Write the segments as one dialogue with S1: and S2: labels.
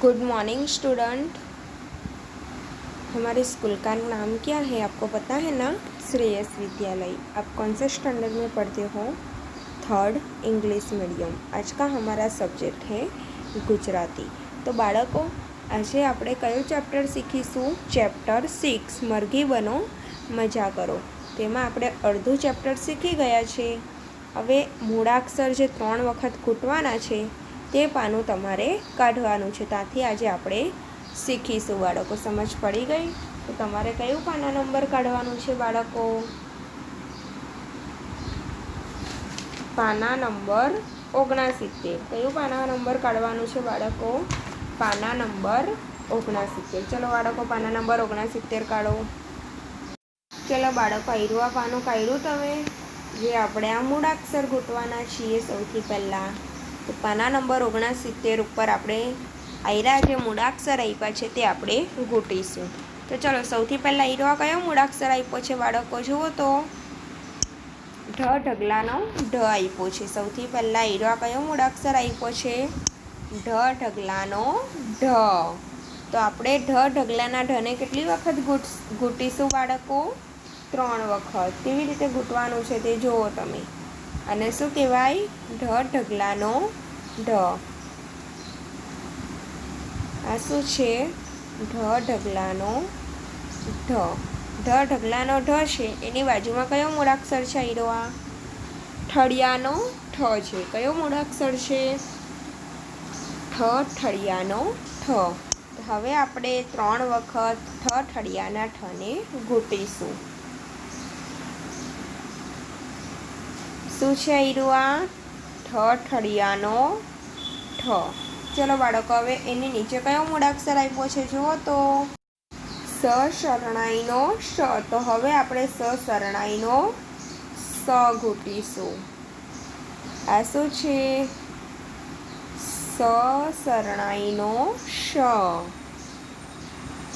S1: Good morning student. हमारे school का नाम क्या है आपको पता है ना? श्रेयस विद्यालय। आप कौन से स्टैंडर्ड में पढ़ते हो? Third, English medium. आज का हमारा सब्जेक्ट है गुजराती। तो बाळको आज આપણે કયો ચેપ્ટર શીખીશું? ચેપ્ટર 6 મરઘી બનો મજા કરો। તેમાં આપણે અડધું ચેપ્ટર શીખી ગયા છે। હવે મૂળાક્ષર જે 3 વખત ઘૂંટવાના છે તે પાનું તમારે કાઢવાનું છે। ત્યાંથી આજે આપણે શીખીશું। બાળકો સમજ પડી ગઈ? તો તમારે કયું પાના નંબર કાઢવાનું છે બાળકો? પાના નંબર 69। કયું પાના નંબર કાઢવાનું છે બાળકો? પાના નંબર 69। ચલો બાળકો પાના નંબર 69 કાઢો। ચલો બાળકો આયરું આ પાનું કાઢ્યું તમે? જે આપણે આ મૂળાક્ષર ઘૂંટવાના છીએ સૌથી પહેલાં। તો પાના નંબર 69 ઉપર આપણે આયરા જે મૂળાક્ષર આપ્યા છે તે આપણે ઘૂંટીશું। તો ચલો સૌથી પહેલાં આયરો કયો મૂળાક્ષર આપ્યો છે બાળકો? જુઓ તો ઢ ઢગલાનો ઢ આપ્યો છે। સૌથી પહેલાં આયરો કયો મૂળાક્ષર આપ્યો છે? ઢ ઢગલાનો ઢ। તો આપણે ઢ ઢગલાના ઢને કેટલી વખત ઘૂંટીશું બાળકો? 3 વખત। કેવી રીતે ઘૂંટવાનું છે તે જુઓ તમે। અને શું કહેવાય? ઢ ઢગલાનો ઢ। આ શું છે? ઢ ઢગલાનો ઢ। ઢ ઢગલાનો ઢ છે એની બાજુમાં કયો મૂળાક્ષર છે આયરો? આ ઠળિયાનો ઠ છે। કયો મૂળાક્ષર છે? ઠ ઠળિયાનો ઠ। હવે આપણે 3 વખત ઠ ઠળિયાના ઠને ઘૂંટીશું। શું છે આયરું? આ ઠ ઠળિયાનો ઠ। ચલો બાળકો હવે એની નીચે કયો મૂળાક્ષર આપ્યો છે જુઓ તો સ શરણાઈનો શ। તો હવે આપણે સ શરણાઈનો સ ઘૂંટીશું। આ શું છે? સ શરણાઈનો શ।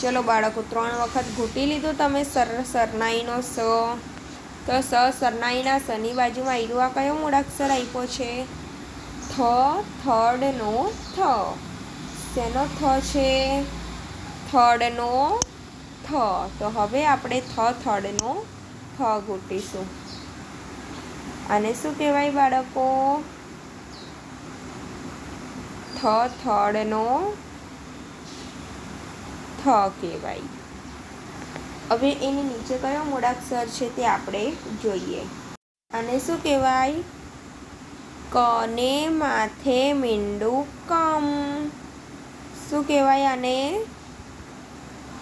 S1: ચલો બાળકો 3 વખત ઘૂંટી લીધું તમે શરણાઈનો સ। તો સ શરણાઈના સની બાજુમાં આયરું આ કયો મૂળાક્ષર આપ્યો છે? થ થડનો થ। શેનો થ છે? થડનો થ। તો હવે આપણે થ થડનો થ ઘૂંટીશું। આને શું કહેવાય બાળકો? થ થડનો થ કહેવાય। હવે એની નીચે કયો મૂળાક્ષર છે તે આપણે જોઈએ। આને શું કહેવાય? કને માથે મીંડું કમ। શું કહેવાય આને?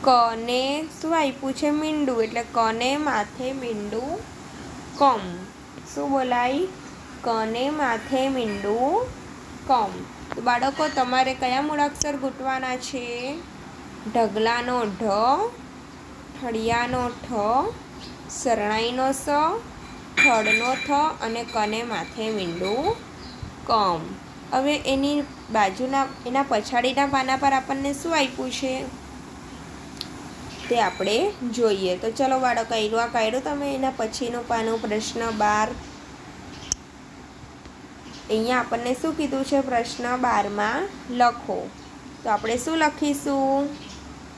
S1: કને શું આપ્યું છે? મીંડું। એટલે કને માથે મીંડું કમ। શું બોલાય? કને માથે મીંડું કમ। તો બાળકો તમારે કયા મૂળાક્ષર ઘૂંટવાના છે? ઢગલાનો ઢ, ઠળિયાનો ઠ, શરણાઈનો સ, થડનો થ અને કને માથે મીંડું કમ। હવે એની બાજુના એના પછાડીના પાના પર આપણને શું આપ્યું છે તે આપણે જોઈએ। તો ચલો બાળકો આયરું આ કાઢ્યું તમે? એના પછીનું પાનું પ્રશ્ન 12। અહીંયા આપણને શું કીધું છે? પ્રશ્ન 12માં લખો। તો આપણે શું લખીશું?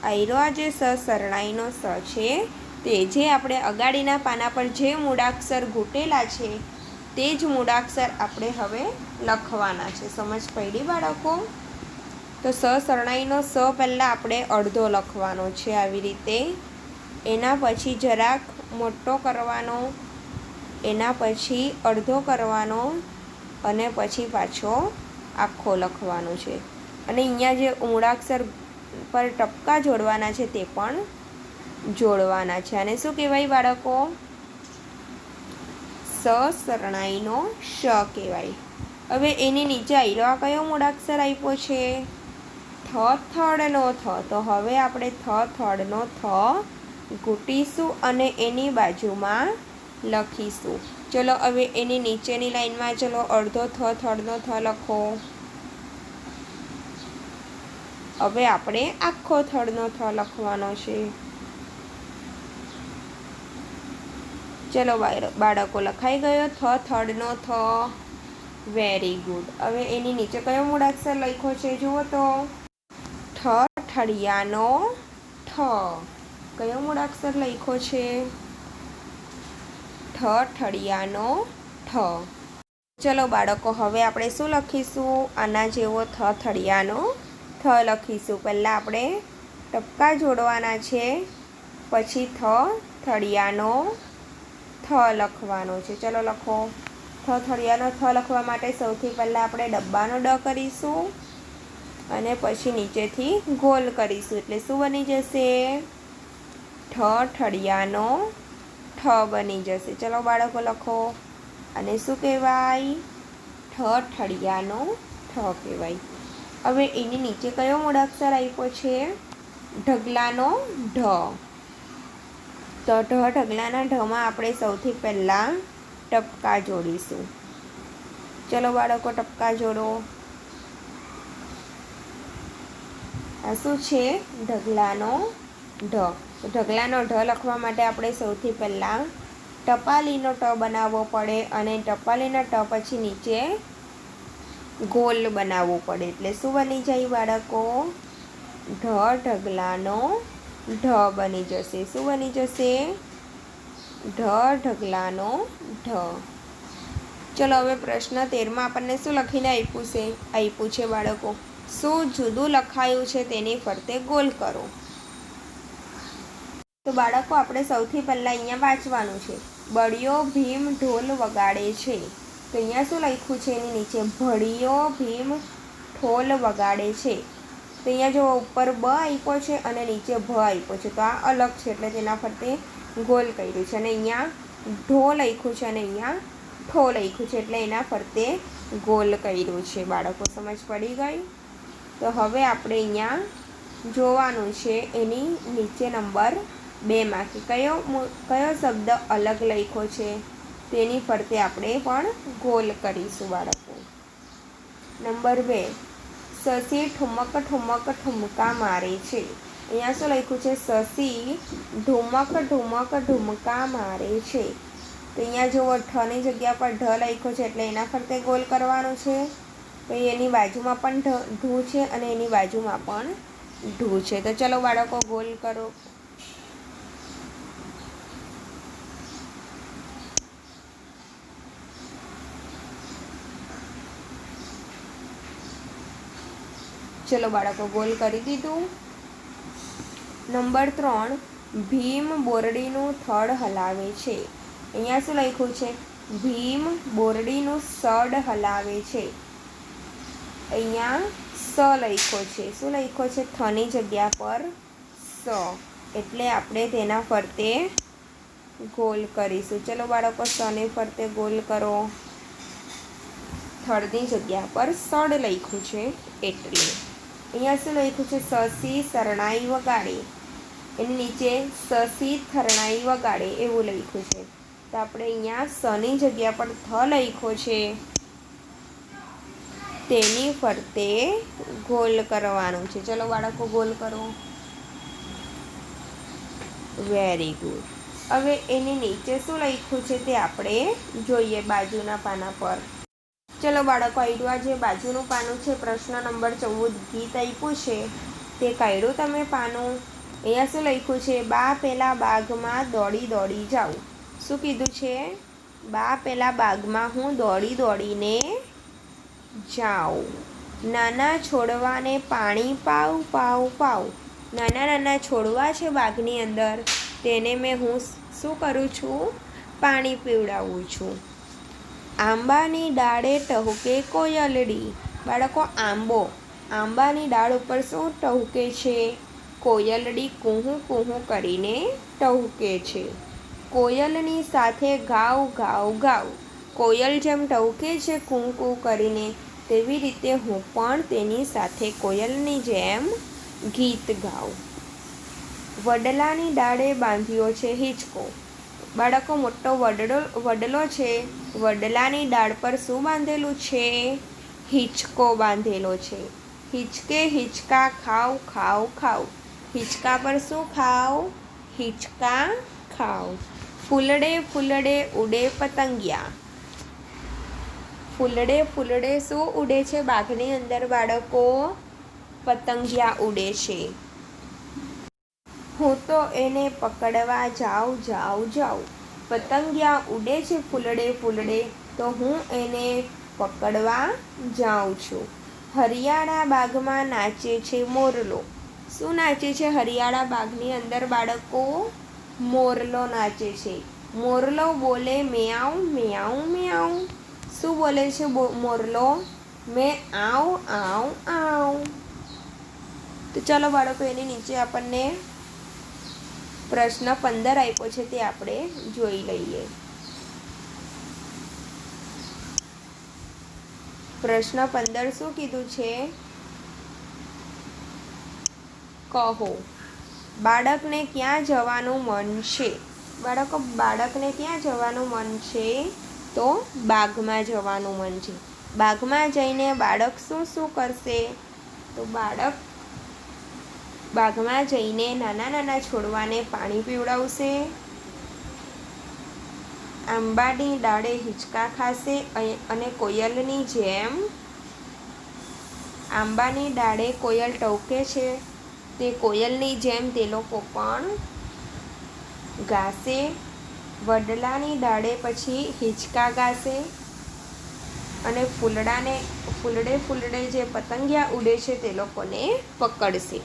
S1: આયરો આ જે સ શરણાઈનો સ છે તે જે આપણે અગાડીના પાના પર જે મૂળાક્ષર ઘૂંટેલા છે તે જ મૂળાક્ષર આપણે હવે લખવાના છે। સમજ પડી બાળકો? તો સ શરણાઈનો સ પહેલાં આપણે અડધો લખવાનો છે આવી રીતે। એના પછી જરાક મોટો કરવાનો, એના પછી અડધો કરવાનો અને પછી પાછો આખો લખવાનો છે। અને અહીંયા જે મૂળાક્ષર પર ટપકા જોડવાના છે તે પણ જોડવાના છે। આને શું કહેવાય બાળકો? સ શરણાઈનો શ કહેવાય। હવે એની નીચે આયરો આ કયો મૂળાક્ષર આપ્યો છે? થ થડનો થ। તો હવે આપણે થ થડનો થ ઘૂંટીશું અને એની બાજુમાં લખીશું। ચલો હવે એની નીચેની લાઈનમાં ચલો અડધો થ થડનો થ લખો। હવે આપણે આખો થડનો થ લખવાનો છે। ચલો બાળકો લખાઈ ગયો થ થડનો થ। Very good. હવે એની નીચે કયો મૂળાક્ષર લખ્યો છે જુઓ તો ઠળિયાનો ઠ. કયો મૂળાક્ષર લખ્યો છે? ઠળિયાનો ઠ. ચલો બાળકો, હવે આપણે શું લખીશું? આના જેવો થળિયાનો થ લખીશું. પહેલાં આપણે ટપકા જોડવાના છે, પછી થળિયાનો થ લખવાનો છે. ચલો લખો. થળિયાનો થ લખવા માટે સૌથી પહેલાં આપણે ડબ્બાનો ડ કરીશું અને પછી નીચેથી ગોલ કરીશું. એટલે શું બની જશે? ઠળિયાનો ઠ બની જશે. ચલો બાળકો લખો. અને શું કહેવાય? ઠળિયાનો ઠ કહેવાય. હવે એની નીચે કયો મૂળાક્ષર આપ્યો છે? ઢગલાનો ઢ. તો ઢગલાના ઢમાં આપણે સૌથી પહેલાં ટપકા જોડીશું. ચલો બાળકો, ટપકા જોડો. આ શું છે? ઢગલાનો ઢ. તો ઢગલાનો ઢ લખવા માટે આપણે સૌથી પહેલાં ટપાલીનો ટ બનાવવો પડે અને ટપાલીના ટ પછી નીચે ગોલ બનાવવું પડે. એટલે શું બની જાય બાળકો? ઢગલાનો ઢ બની જશે. શું બની જશે? ઢગલાનો ઢ. ચલો હવે પ્રશ્ન 13માં આપણને શું લખીને આપ્યું છે બાળકો? શું જુદું લખાયું છે તેની ફરતે ગોલ કરો. તો બાળકો, આપણે સૌથી પહેલાં અહીંયા વાંચવાનું છે. બળિયો ભીમ ઢોલ વગાડે છે. તો અહીંયા શું લખ્યું છે? એની નીચે ભળિયો ભીમ ઢોલ વગાડે છે. તો અહીંયા જો ઉપર બ આપ્યો છે અને નીચે ભ આપ્યો છે, તો આ અલગ છે એટલે તેના ફરતે ગોલ કર્યું છે. અને અહીંયા ઢો લખ્યું છે અને અહીંયા ઠો લખ્યું છે એટલે એના ફરતે ગોલ કર્યું છે. બાળકો, સમજ પડી ગઈ? તો હવે આપણે અહીંયા જોવાનું છે એની નીચે નંબર 2માંથી કયો શબ્દ અલગ લખ્યો છે તેની ફરતે આપણે પણ ગોલ કરીશું બાળકો. નંબર 2, શશી ઠુમક ઠુમક ઠુમકા મારે છે. અહીંયા શું લખ્યું છે? શશી ઢુમક ઢુમક ઢુમકા મારે છે. તો અહીંયા જુઓ, ઠની જગ્યા પર ઢ લખ્યો છે એટલે એના ફરતે ગોલ કરવાનો છે. પછી એની બાજુમાં પણ ઢૂ છે અને એની બાજુમાં પણ ઢૂ છે. તો ચલો બાળકો, ગોલ કરો. ચલો બાળકો, ગોલ કરી દીધું. નંબર 3, ભીમ બોરડીનું થડ હલાવે છે. અહીંયા શું લખ્યું છે? ભીમ બોરડીનું સડ હલાવે છે. અહીંયા સ લખ્યો છે. શું લખ્યો છે? થની જગ્યા પર સ. એટલે આપણે તેના ફરતે ગોલ કરીશું. ચલો બાળકો, સને ફરતે ગોલ કરો. થડની જગ્યા પર સડ લખ્યું છે એટલે. અહીંયા શું લખ્યું છે? શશી શરણાઈ વગાડે. એની નીચે શશી થરણાઈ વગાડે એવું લખ્યું છે. તો આપણે અહીંયા સની જગ્યા પર થ લખ્યો છે તેની ફરતે ગોલ કરવાનું છે. ચલો બાળકો, ગોલ કરો. Very good. હવે એની નીચે શું લખ્યું છે તે આપણે જોઈએ બાજુના પાના પર. ચલો બાળકો, આઈડિયા જે બાજુનું પાનું છે, પ્રશ્ન નંબર 14 ગીત આપ્યું છે તે કાઢ્યું તમે પાનું. અહીંયા શું લખ્યું છે? બા પેલા બાગમાં દોડી દોડી જાઉં. શું કીધું છે? બા પેલા બાગમાં હું દોડી દોડીને જાઉં. નાના છોડવાને પાણી પાવ પાવ પાવ. નાના નાના છોડવા છે બાગની અંદર, તેને હું શું કરું છું? પાણી પીવડાવું છું. આંબાની ડાળે ટહુકે કોયલડી. બાળકો, આંબાની ડાળ ઉપર શું ટહુકે છે? કોયલડી કૂહું કૂહું કરીને ટહુકે છે. કોયલની સાથે ગાવ ગાવ ગાવ. કોયલ જેમ ટહુકે છે કૂ કૂ કરીને, તેવી રીતે હું પણ તેની સાથે કોયલની જેમ ગીત ગાઉં. વડલાની ડાળે બાંધ્યો છે હિંચકો. બાળકો, મોટો વડલો છે, વડલાની ડાળ પર શું બાંધેલું છે? હિંચકો બાંધેલો છે. હિંચકે હિંચકા ખાવ ખાવ ખાવ. હિંચકા પર શું ખાવ? હિંચકા ખાવ. ફૂલડે ફૂલડે ઉડે પતંગિયા. ફૂલડે ફૂલડે શું ઉડે છે બાગની અંદર બાળકો? પતંગિયા ઉડે છે. હું તો એને પકડવા જાઉં જાઉં જાઉં. પતંગિયા ઉડે છે ફૂલડે ફૂલડે, તો હું એને પકડવા જાઉં છું. હરિયાળા બાગમાં નાચે છે મોરલો. શું નાચે છે હરિયાળા બાગની અંદર બાળકો? મોરલો નાચે છે. મોરલો બોલે મેયાઉં મેયાઉં મેયાઉં. શું બોલે છે મોરલો? મેં આવ આવ આવ. તો ચાલો બાળકો, એની નીચે આપણને પ્રશ્ન 15 આપ્યો છે, તે આપણે જોઈ લઈએ. પ્રશ્ન 15 શું કીધું છે? કહો. બાળકને ક્યાં જવાનું મન છે? બાળકો, બાળકને ક્યાં જવાનું મન છે? તો બાગમાં જવાનું મન છે. બાગમાં જઈને બાળક શું શું કરશે? તો બાગમાં જઈને નાના નાના છોડવાને પાણી પીવડાવશે, આંબાની ડાળે હિંચકા ખાશે અને કોયલની જેમ આંબાની ડાળે કોયલ ટહુકે છે તે કોયલની જેમ તે લોકો પણ ગાશે. વડલાની ડાળે પછી હિંચકા ગાશે અને ફૂલડે ફૂલડે જે પતંગિયા ઉડે છે તે લોકોને પકડશે.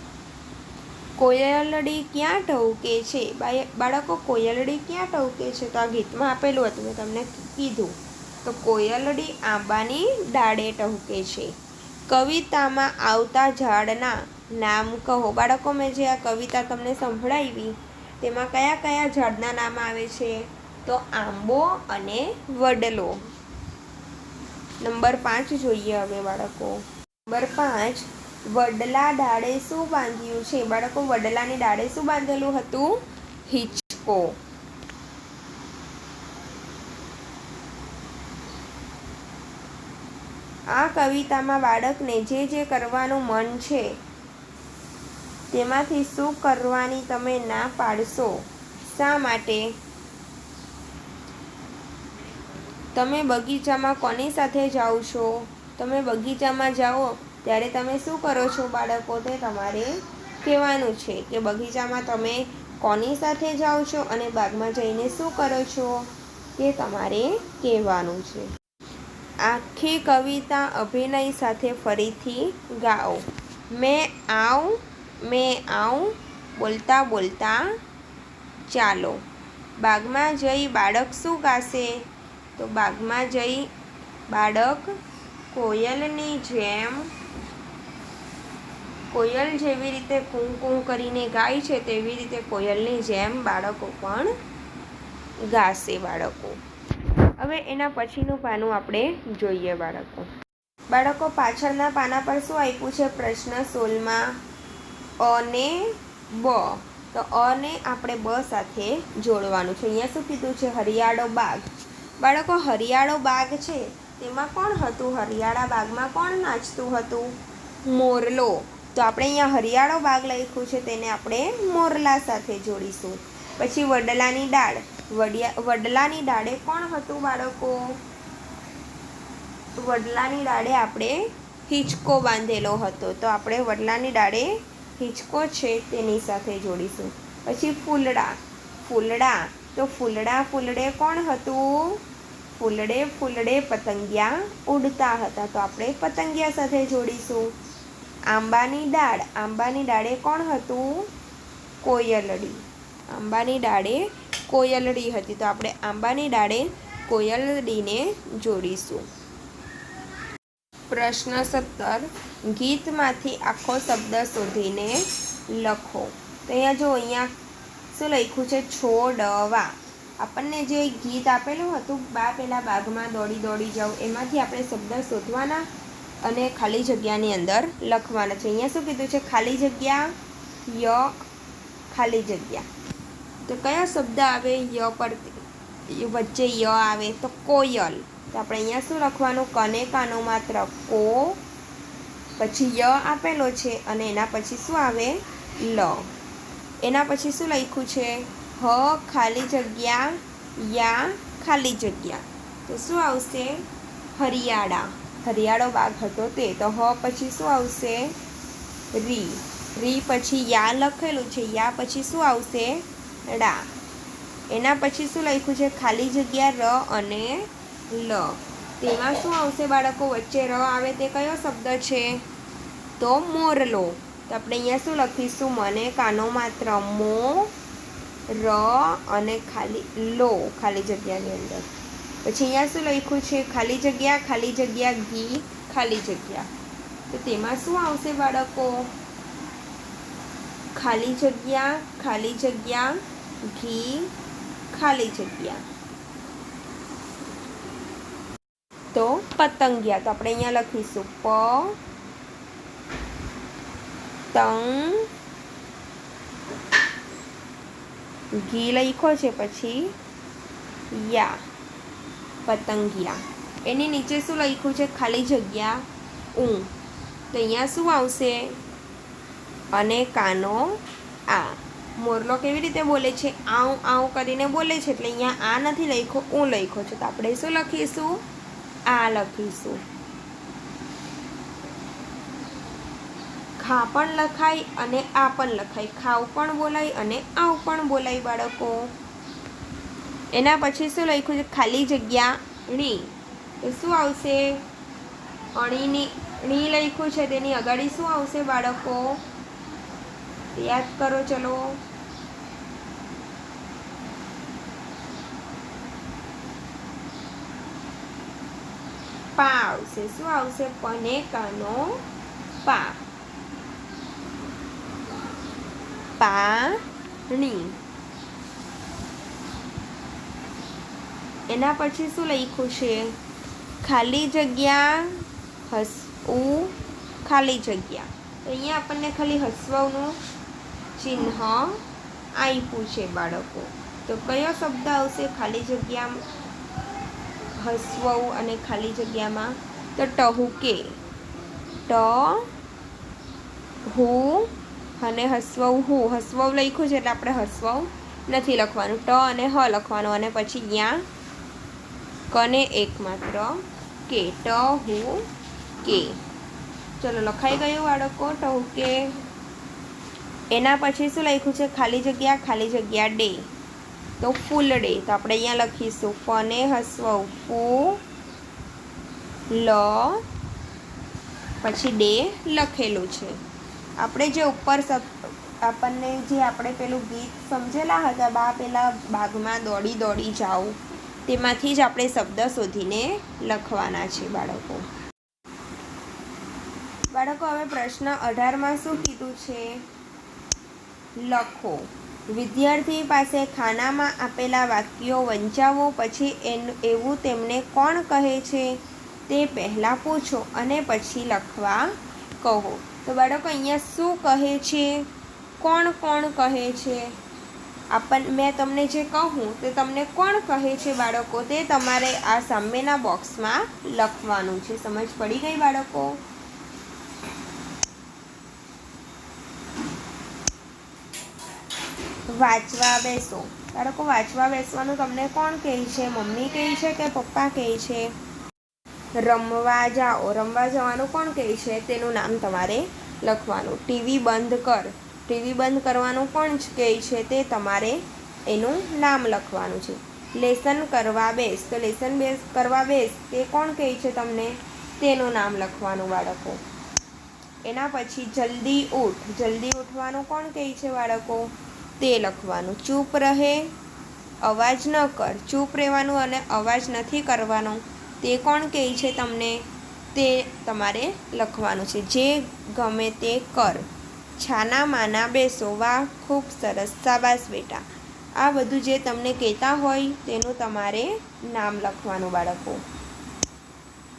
S1: કોયલડી ક્યાં ટહુકે છે? બાળકો, કોયલડી ક્યાં ટહુકે છે? તો આ ગીતમાં આપેલું હતું, મેં તમને કીધું. તો કોયલડી આંબાની ડાળે ટહુકે છે. કવિતામાં આવતા ઝાડના નામ કહો. બાળકો, મેં જે આ કવિતા તમને સંભળાવી તેમાં કયા કયા ઝાડના નામ આવે છે? તો આંબો અને વડલો. નંબર 5 જોઈએ હવે બાળકો. નંબર 5, વડલા ડાળે શું બાંધ્યું છે? બાળકો, વડલાની ડાળે શું બાંધેલું હતું? હિંચકો. આ કવિતામાં બાળકને જે જે કરવાનું મન છે તેમાંથી શું કરવાની તમે ના પાડશો? શા માટે? તમે બગીચામાં કોની સાથે જાઓ છો? તમે બગીચામાં જાઓ ત્યારે તમે શું કરો છો બાળકો? તે તમારે કહેવાનું છે કે બગીચામાં તમે કોની સાથે જાઓ છો અને બાગમાં જઈને શું કરો છો તે તમારે કહેવાનું છે. આખી કવિતા અભિનય સાથે ફરીથી ગાઓ. મેં આવ બોલતા બોલતા ચાલો. બાગમાં જઈ બાળક શું ગાશે? તો બાગમાં જઈ બાળક કોયલની જેમ, કોયલ જેવી રીતે કૂં કૂં કરીને ગાય છે તેવી રીતે કોયલની જેમ બાળકો પણ ગાશે. હવે એના પછીનું પાનું આપણે જોઈએ બાળકો. પાછળના પાના પર શું આપ્યું છે? પ્રશ્ન 16માં અ ને બ. તો અ ને આપણે બ સાથે જોડવાનું છે. અહીંયા શું કીધું છે? હરિયાળો બાગ. બાળકો, હરિયાળો બાગ છે તેમાં કોણ હતું? હરિયાળા બાગમાં કોણ નાચતું હતું? મોરલો. તો આપણે અહીંયા હરિયાળો બાગ લખ્યું છે તેને આપણે મોરલા સાથે જોડીશું. પછી વડલાની ડાળ. વડલાની ડાળે કોણ હતું બાળકો? વડલાની ડાળે આપણે હિંચકો બાંધેલો હતો, તો આપણે વડલાની ડાળે હિંચકો છે તેની સાથે જોડીશું. પછી ફૂલડા. તો ફૂલડે કોણ હતું? ફૂલડે પતંગિયા ઉડતા હતા, તો આપણે પતંગિયા સાથે જોડીશું. આંબાની ડાળે કોણ હતું? કોયલડી. આંબાની ડાળે કોયલડી હતી, તો આપણે આંબાની ડાળે કોયલડીને જોડીશું. પ્રશ્ન 17, ગીતમાંથી આખો શબ્દ શોધીને લખો. તો અહીંયા શું લખ્યું છે? છોડવા. આપણને જે ગીત આપેલું હતું પેલા બાગમાં દોડી દોડી જાઓ, એમાંથી આપણે શબ્દ શોધવાના અને ખાલી જગ્યાની અંદર લખવાના છે. અહીંયા શું કીધું છે? ખાલી જગ્યા ખાલી જગ્યા. તો કયો શબ્દ આવે ય પર? વચ્ચે ય આવે તો કોયલ. તો આપણે અહીંયા શું લખવાનું? કને કાનો માત્ર કો, પછી ય આપેલો છે અને એના પછી શું આવે? લ. એના પછી શું લખ્યું છે? હ ખાલી જગ્યા યા ખાલી જગ્યા. તો શું આવશે? હરિયાળો બાગ હતો તે. તો હ પછી શું આવશે? રી, રી પછી યા લખેલું છે, યા પછી શું આવશે? ડા. એના પછી શું લખ્યું છે? ખાલી જગ્યા ર અને લ. તેમાં શું આવશે બાળકો? વચ્ચે ર આવે તે કયો શબ્દ છે? તો મોરલો. તો આપણે અહીંયા શું લખીશું? મને કાનો માત્ર મો ર અને ખાલી લો ખાલી જગ્યાની અંદર. પછી અહીંયા શું લખ્યું છે? ખાલી જગ્યા ઘી ખાલી જગ્યા. તો તેમાં શું આવશે બાળકો? ખાલી જગ્યા ઘી ખાલી જગ્યા. તો પતંગિયા. તો આપણે અહીંયા લખીશું પ તંગ ઘી લખ્યો છે, પછી યા પતંગિયા. એની નીચે શું લખ્યું છે? ખાલી જગ્યા ઊ. તો અહીંયા શું આવશે? અને કાનો આ. મોરલો કેવી રીતે બોલે છે? આઉ આઉ કરીને બોલે છે, એટલે અહીંયા આ નથી લખ્યો, ઊ લખ્યો છે. તો આપણે શું લખીશું? આ લખીશું. ખા પણ લખાય અને આ પણ લખાય. ખાવ પણ બોલાય અને આવ પણ બોલાય બાળકો. એના પછી શું લખ્યું છે? ખાલી જગ્યા ણી. તો શું આવશે? અણીની ણી લખ્યું છે, તેની આગળ શું આવશે બાળકો? યાદ કરો ચલો. પા આવશે. શું આવશે? pane કાનો પા. પાણી. એના પછી શું લખ્યું છે? ખાલી જગ્યા હસવું ખાલી જગ્યા. તો અહીંયા આપણને ખાલી હસવાનું ચિહ્ન આપ્યું છે બાળકો. તો કયો શબ્દ આવશે ખાલી જગ્યા હસવું અને ખાલી જગ્યામાં? તો ટહુકે. ટ હું અને હસવું હું. હસવું લખ્યું છે એટલે આપણે હસવું નથી લખવાનું, ટ અને હ લખવાનું, અને પછી યા કને એકમાત્ર કે. ટ હું કે. ચલો લખાઈ ગયું બાળકો ટહુકે. એના પછી શું લખ્યું છે? ખાલી જગ્યા ડે. તો ફૂલ ડે. તો આપણે અહીંયા લખીશું ફને હસવું ફૂ લ પછી ડે લખેલું છે. આપણે જે ઉપર આપણને જે આપણે પેલું ગીત સમજેલા હતા બા પેલા ભાગમાં દોડી દોડી જાઓ, તેમાંથી જ આપણે શબ્દ શોધીને લખવાના છે બાળકો. હવે પ્રશ્ન 18માં શું કીધું છે? લખો. વિદ્યાર્થી પાસે ખાનામાં આપેલા વાક્યો વંચાવો, પછી એવું તેમને કોણ કહે છે તે પહેલાં પૂછો અને પછી લખવા કહો. તો બાળકો અહીંયા શું કહે છે? કોણ કોણ કહે છે? મેં તમને જે કહું તે તમને કોણ કહે છે બાળકો? તે તમારે આ સામેના બોક્સમાં લખવાનું છે. સમજ પડી ગઈ બાળકો? વાંચવા બેસો. બાળકો વાંચવા બેસવાનું તમને કોણ કહે છે? મમ્મી કહે છે કે પપ્પા કહે છે? રમવા જાઓ. રમવા જવાનું કોણ કહે છે? તેનું નામ તમારે લખવાનું. ટીવી બંધ કર. ટીવી બંધ કરવાનું કોણ કહે છે? તે તમારે એનું નામ લખવાનું છે. લેસન કરવા બેસ. તો લેસન કરવા બેસ તે કોણ કહે છે તમને? તેનું નામ લખવાનું બાળકો. એના પછી જલ્દી ઉઠ. જલ્દી ઉઠવાનું કોણ કહે છે બાળકો? તે લખવાનું. ચૂપ રહે. અવાજ ન કર. ચૂપ રહેવાનું અને અવાજ નથી કરવાનો તે કોણ કહે છે તમને? તે તમારે લખવાનું છે. જે ગમે તે કર. છાના માના બેસો. વાહ ખૂબ સરસ, શાબાશ બેટા. આ બધું જે તમને કહેતા હોય તેનું તમારે નામ લખવાનું બાળકો.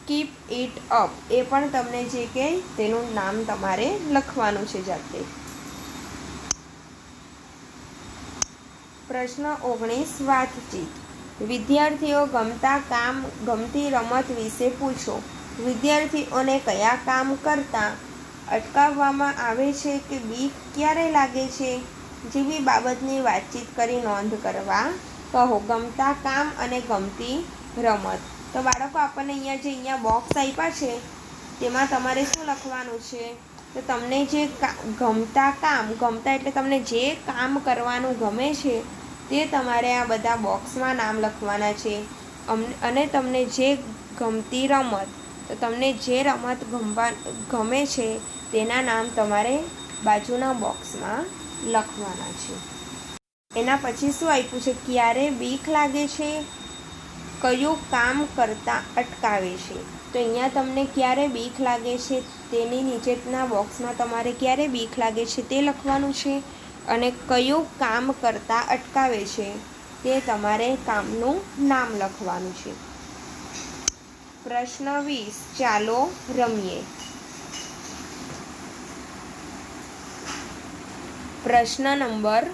S1: Keep it up. એ પણ તમને જે કહે તેનું નામ તમારે લખવાનું છે જાતે. પ્રશ્ન 19 વાતચીત. વિદ્યાર્થીઓ ગમતા કામ ગમતી રમત વિશે પૂછો. વિદ્યાર્થીઓને કયા કામ કરતા અટકાવવામાં આવે છે કે બીક ક્યારે લાગે છે જેવી બાબતની વાતચીત કરી નોંધ કરવા કહો. ગમતા કામ અને ગમતી રમત. તો બાળકો આપણને અહીંયા બોક્સ આપ્યા છે તેમાં તમારે શું લખવાનું છે? તો તમને જે ગમતા એટલે તમને જે કામ કરવાનું ગમે છે તે તમારે આ બધા બોક્સમાં નામ લખવાના છે. અને તમને જે ગમતી રમત, તો તમને જે રમત ગમે છે તેના નામ તમારે બાજુના બોક્સમાં લખવાના છે. એના પછી શું આપ્યું છે? ક્યારે બીક લાગે છે? કયું કામ કરતાં અટકાવે છે? તો અહીંયા તમને ક્યારે બીક લાગે છે તેની નીચેના બોક્સમાં તમારે ક્યારે બીક લાગે છે તે લખવાનું છે. અને કયું કામ કરતાં અટકાવે છે તે તમારે કામનું નામ લખવાનું છે. પ્રશ્ન 20. ચાલો રમીએ. પ્રશ્ન નંબર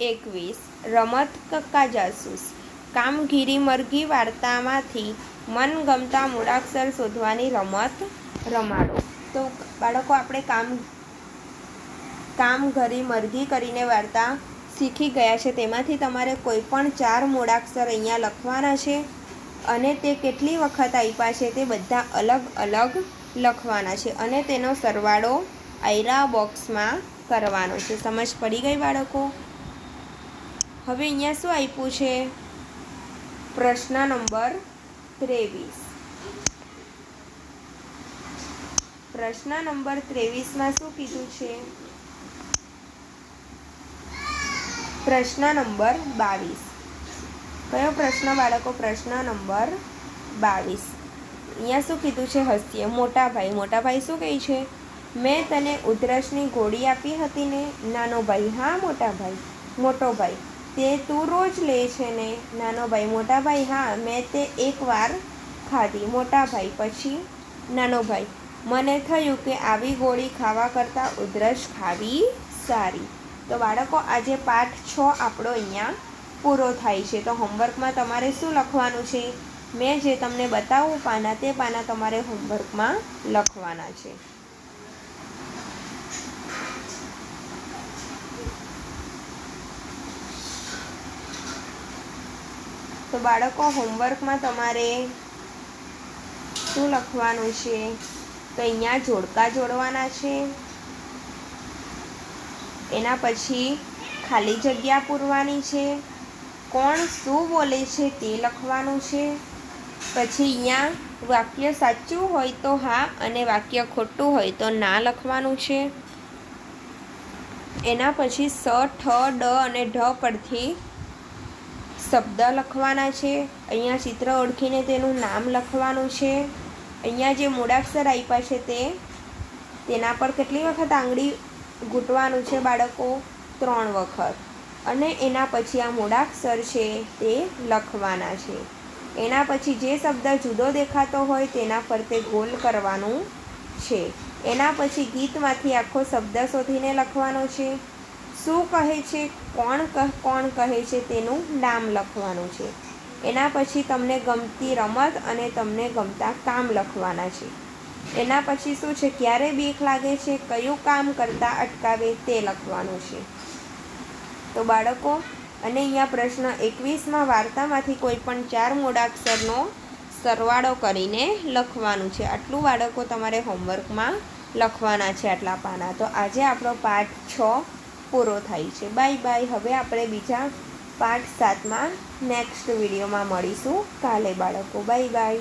S1: 21. રમત કક્કા જાસૂસ. કામગીરી મરઘી વાર્તામાંથી મનગમતા મૂળાક્ષર શોધવાની રમત રમાડો. તો બાળકો, આપણે કામગીરી મરઘી કરીને વાર્તા શીખી ગયા છે. તેમાંથી તમારે કોઈ પણ 4 મૂળાક્ષર અહીંયા લખવાના છે અને તે કેટલી વખત આપ્યા છે તે બધા અલગ અલગ લખવાના છે અને તેનો સરવાળો આયરા બોક્સમાં કરવાનો છે. સમજ પડી ગઈ બાળકો? હવે અહીંયા શું આપ્યું છે? પ્રશ્ન નંબર 23. પ્રશ્ન નંબર 23માં શું કીધું છે? પ્રશ્ન નંબર 22. કયો પ્રશ્ન બાળકો? પ્રશ્ન નંબર 22. અહીંયા શું કીધું છે? હસીએ. મોટા ભાઈ શું કહે છે? મેં તને ઉધરસની ગોળી આપી હતી ને? નાનો ભાઈ: હા મોટા ભાઈ. મોટો ભાઈ: તે તું રોજ લે છે ને? નાનો ભાઈ: મોટા ભાઈ હા, મેં તે એકવાર ખાધી. મોટા ભાઈ: પછી? નાનો ભાઈ: મને થયું કે આવી ગોળી ખાવા કરતાં ઉધરસ ખાવી સારી. તો બાળકો, આજે પાઠ 6 આપણો અહીંયા પૂરો થાય છે. તો હોમવર્કમાં તમારે શું લખવાનું છે? મેં જે તમને બતાવું પાના, તે પાના તમારે હોમવર્કમાં લખવાના છે. તો બાળકો, હોમવર્કમાં તમારે શું લખવાનું છે? તો અહીંયા જોડકા જોડવાના છે. એના પછી ખાલી જગ્યા પૂરવાની છે. કોણ શું બોલે છે તે લખવાનું છે. પછી અહીંયા વાક્ય સાચું હોય તો હા અને વાક્ય ખોટું હોય તો ના લખવાનું છે. એના પછી સ, ઠ, ડ અને ઢ પરથી શબ્દ લખવાના છે. અહીંયા ચિત્ર ઓળખીને તેનું નામ લખવાનું છે. અહીંયા જે મૂળાક્ષર આપ્યા છે તેના પર કેટલી વખત આંગળી ઘૂંટવાનું છે બાળકો? 3 વખત. અને એના પછી આ મૂળાક્ષર છે તે લખવાના છે. એના પછી જે શબ્દ જુદો દેખાતો હોય તેના ફરતે ગોલ કરવાનું છે. એના પછી ગીતમાંથી આખો શબ્દ શોધીને લખવાનો છે. શું કહે છે, કોણ કહે છે તેનું નામ લખવાનું છે. એના પછી તમને ગમતી રમત અને તમને ગમતા કામ લખવાના છે. એના પછી શું છે? ક્યારે બીક લાગે છે? કયું કામ કરતાં અટકાવે તે લખવાનું છે. તો બાળકો, અને અહીંયા પ્રશ્ન 21માં વાર્તામાંથી કોઈ પણ 4 મૂળાક્ષરનો સરવાળો કરીને લખવાનું છે. આટલું બાળકો તમારે હોમવર્કમાં લખવાના છે, આટલા પાના. તો આજે આપણો પાઠ 6 પૂરો થાય છે. Bye bye. હવે આપણે બીજા પાઠ 7માં નેક્સ્ટ વિડીયોમાં મળીશું કાલે બાળકો. Bye bye.